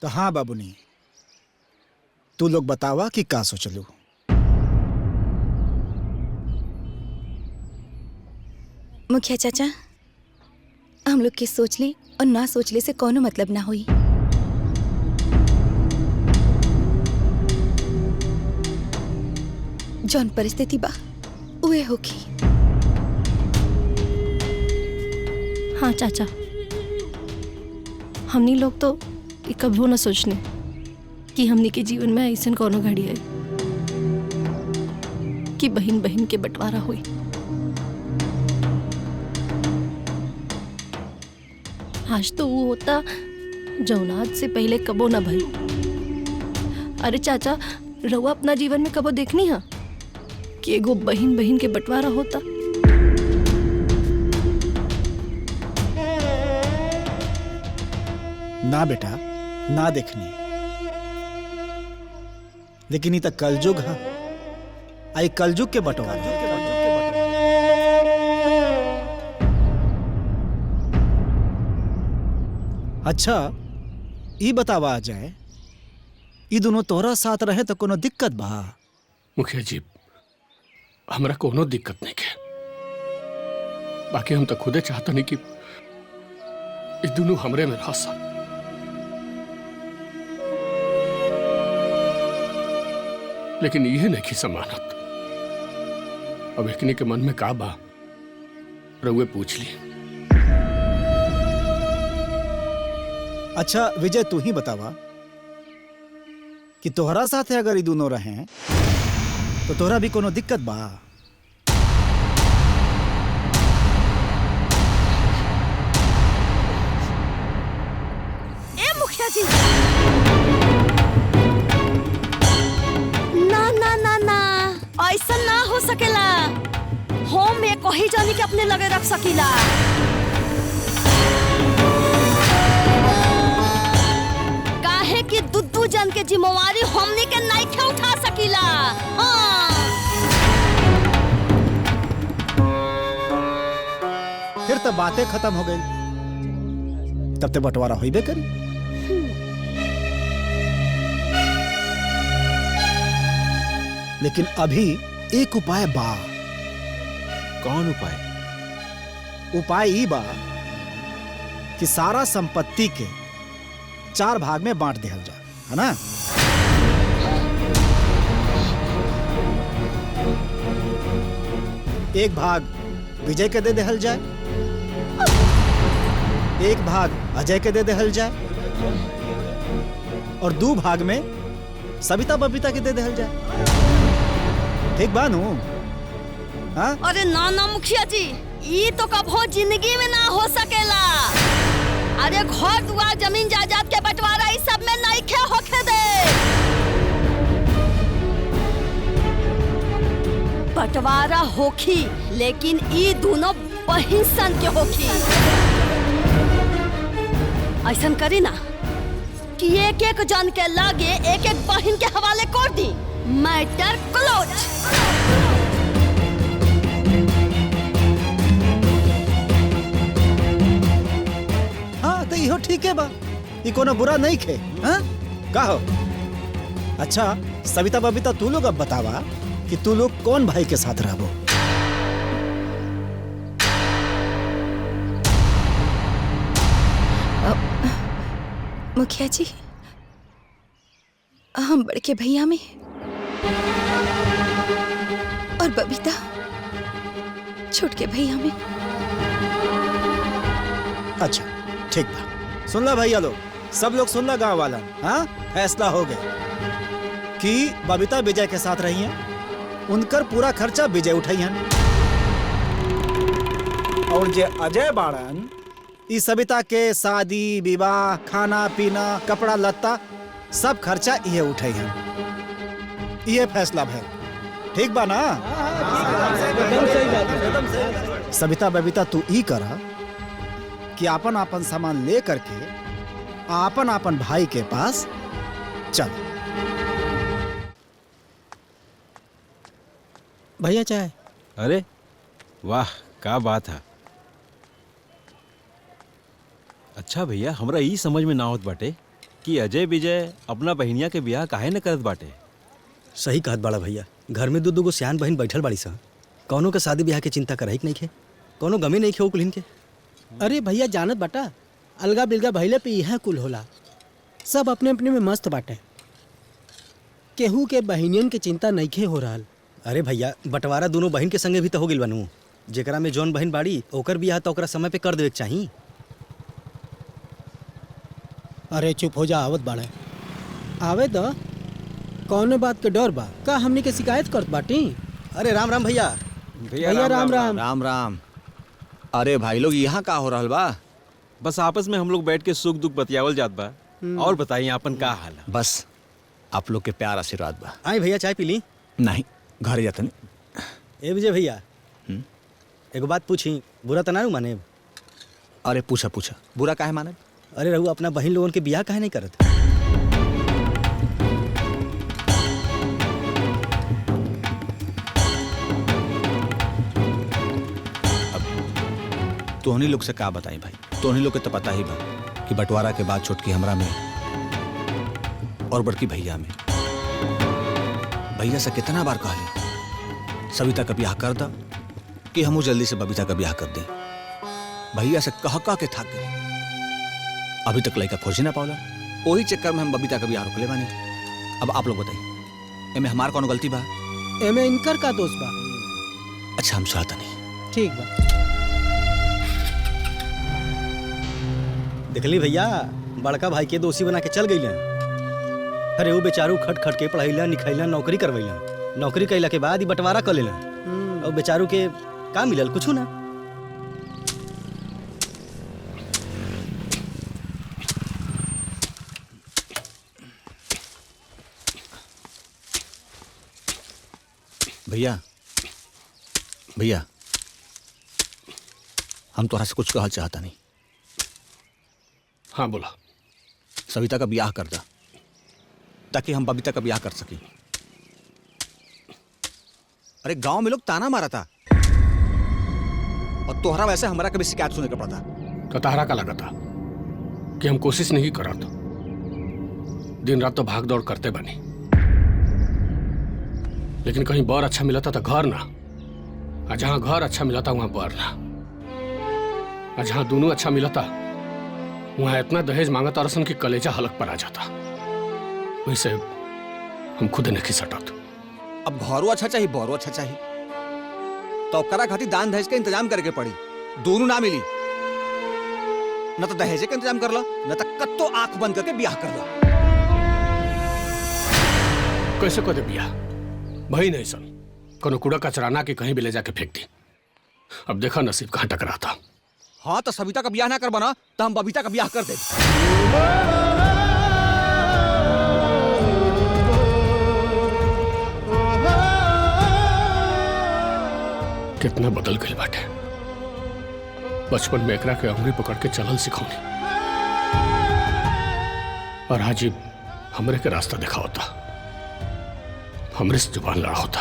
तो हाँ बाबूनी, तू लोग बतावा कि का सोचलू। मुखिया चाचा, हम लोग के सोचले और ना सोचले से कोनो मतलब ना हुई। जौन परिस्थिति बा उहे होगी। हाँ चाचा, हमनी लोग तो कभी न सोचने कि हमनी के जीवन में ऐसा कोनो घड़ी है कि बहन बहन के बंटवारा हुई। आज तो वो होता जौन आज से पहले कबो ना भई। अरे चाचा, रउआ अपना जीवन में कबो देखनी है कि एगो बहन बहन के बंटवारा होता? ना बेटा, ना देखनी। लेकिन ये तो कलयुग है। आई कलयुग के बंटवारा। अच्छा, ई बतावा जाए, ई दोनों तोहरा साथ रहे तो कोनो दिक्कत बा? मुखिया जी, हमरा कोनो दिक्कत नहीं है। बाकी हम तो खुदे चाहता नहीं कि इस दोनों हमरे में रह। लेकिन यह नहीं समानत। अब एकने के मन में का बा, रउए पूछ ली। अच्छा विजय, तू ही बतावा कि तोहरा साथ है अगर ये दोनों रहे तो तोहरा भी कोनो दिक्कत बा? ए मुखिया जी, ना ना ना ना, ऐसा ना हो सकेला। हम में कही जानी के अपने लगे रख सकीला। काहे कि दुद्दू जन के जिम्मेवारी हमनी के नहीं के उठा सकीला। हाँ। फिर तो बातें खत्म हो गई, तब तो बंटवारा होइबे करी। लेकिन अभी एक उपाय बा। कौन उपाय? उपाय ई बा कि सारा संपत्ति के 4 भाग में बांट दिया जाए, है ना? एक भाग विजय के दे देहल जाए, एक भाग अजय के दे देहल जाए, और 2 भाग में सविता बबीता के दे देहल जाए। ठीक बानू? हाँ? अरे ना ना मुखिया जी, ये तो कभो जिंदगी में ना हो सकेला। अरे घर दुआर जमीन जायदाद के बंटवारा इस सब में नहीं खे होके दे। बंटवारा होखी, लेकिन ये दोनों बहिन सन के होखी। ऐसा करी ना कि एक एक जन के लागे एक एक बहिन के हवाले कर दी। Matter close. हाँ तो इहो ठीक है बा, ये कोनो बुरा नहीं खे। हाँ कहो। अच्छा सविता बबीता, तू लोग अब बतावा कि तू लोग कौन भाई के साथ रहबो? मुखिया जी, हम बड़के भैया में और बबीता छोटके भैया में। अच्छा ठीक बा, सुन ला भैया लोग, सब लोग सुन ला, गांव वाला। हाँ फैसला हो गया कि बबीता विजय के साथ रही हैं, उनकर पूरा खर्चा विजय उठाइयन, और जे अजय बाड़न इस सविता के शादी विवाह खाना पीना कपड़ा लत्ता सब खर्चा ये उठाइयन। ये फैसला भैया, ठीक बा ना? सविता बबीता तू ई करा कि आपन आपन सामान ले करके आपन आपन भाई के पास चल। भैया चाय। अरे वाह, क्या बात है। अच्छा भैया, हमरा ई समझ में ना होत बाटे कि अजय विजय अपना बहिनिया के ब्याह काहे न करत बाटे। सही कहत बड़ा भैया, घर में दू गो सियान बहन बैठल बाड़ी सा, कौनो के शादी ब्याह के चिंता करही नहीं खे, कौनो गमे नहीं खे कुलिन के। अरे भैया जानत बाटा, अलगा बिलगा भइले पे यह कुल होला। सब अपने अपने में मस्त बाटे, केहू के बहिनियन के चिंता नइखे हो रहल। अरे भैया बंटवारा दोनों बहन के संगे भी तो हो गिल बनू, जेकरा में जौन बहन बाड़ी ओकर बियाह तो ओकरा समय पे कर देवे के चाही। अरे चुप हो जा, आवत बाड़े आवे तो कौन बात के डर बा का हमनी के शिकायत करत बाटी। अरे राम राम भैया। भैया राम राम। राम राम। अरे भाई लोग यहाँ का हो रहल बा? बस आपस में हम लोग बैठ के सुख दुख बतियावल जात बा। और बताइए आपन का हाल है? बस आप लोग के प्यार आशीर्वाद बा। आई भैया चाय पी ली? नहीं, घर जाते नहीं। ए विजय भैया, एगो बात पूछी, बुरा तो ना माने? अरे पूछा पूछा, बुरा काहे माने? अरे रहू अपना बहन लोगन के बियाह काहे नहीं करत? तोहनी लोग से का बताई भाई, तोहनी लोग के तो पता ही बा कि बंटवारा के बाद छोटकी हमरा में और बड़की भैया में। भैया से कितना बार कहले सविता का ब्याह कर दा कि हमू जल्दी से बबीता का ब्याह कर दे। भैया से कह के थक गए, अभी तक लड़का खोज ना पावला। वही चक्कर में हम बबीता का ब्याह रोकले बानी। अब आप लोग बताइए, एमे हमार कौन गलती बा? एमे इनकर का दोष बा? अच्छा हम चाहता नहीं। ठीक बा। देखली भैया, बड़का भाई के दोषी बना के चल गई। अरे वो बेचारू खट खट के पढ़ैला लिखैला नौकरी करवैला, नौकरी कैला के बाद ही बंटवारा कर लेला और बेचारू के का मिलल? कुछ ना। भैया भैया, हम तोहरा से कुछ कहल चाहता नहीं। हाँ बोला। सविता का ब्याह कर दा ताकि हम बबीता का ब्याह कर सकें। अरे गांव में लोग ताना मारा था और तोहरा वैसे हमारा कभी शिकायत सुनने का पड़ता। तो तारा का लगा था कि हम कोशिश नहीं कर रहा था, दिन रात तो भाग दौड़ करते बनी, लेकिन कहीं बर अच्छा मिला था तो घर ना, और जहां घर अच्छा मिला था वहां बर ना, और जहां दोनों अच्छा मिला था वहां इतना दहेज मांगा था रसन की कलेजा हलक पर आ जाता। वैसे हम खुद नहीं खिसटत। अब घरों अच्छा चाहिए, बौरों अच्छा चाहिए, तो करा खातिर दान दहेज का इंतजाम करके पड़ी। दोनों ना मिली, न तो दहेज का इंतजाम कर लो, न तो कत्तो आंख बंद करके ब्याह कर लो। कैसे कर दे ब्याह? भाई नहीं सन, कोनो कूड़ा कचराना के कहीं भी ले जाके फेंक दी। अब देखा नसीब कहां टकरा था। हाँ तो सविता का ब्याह ना कर बना तो हम बबीता का ब्याह कर दे। कितना बदल गई बाटे। बचपन में एकरा के अंगुरी पकड़ के चलल सिखौनी, और आज हमरे के रास्ता देखा होता, हमरे से जुबान लड़ा होता।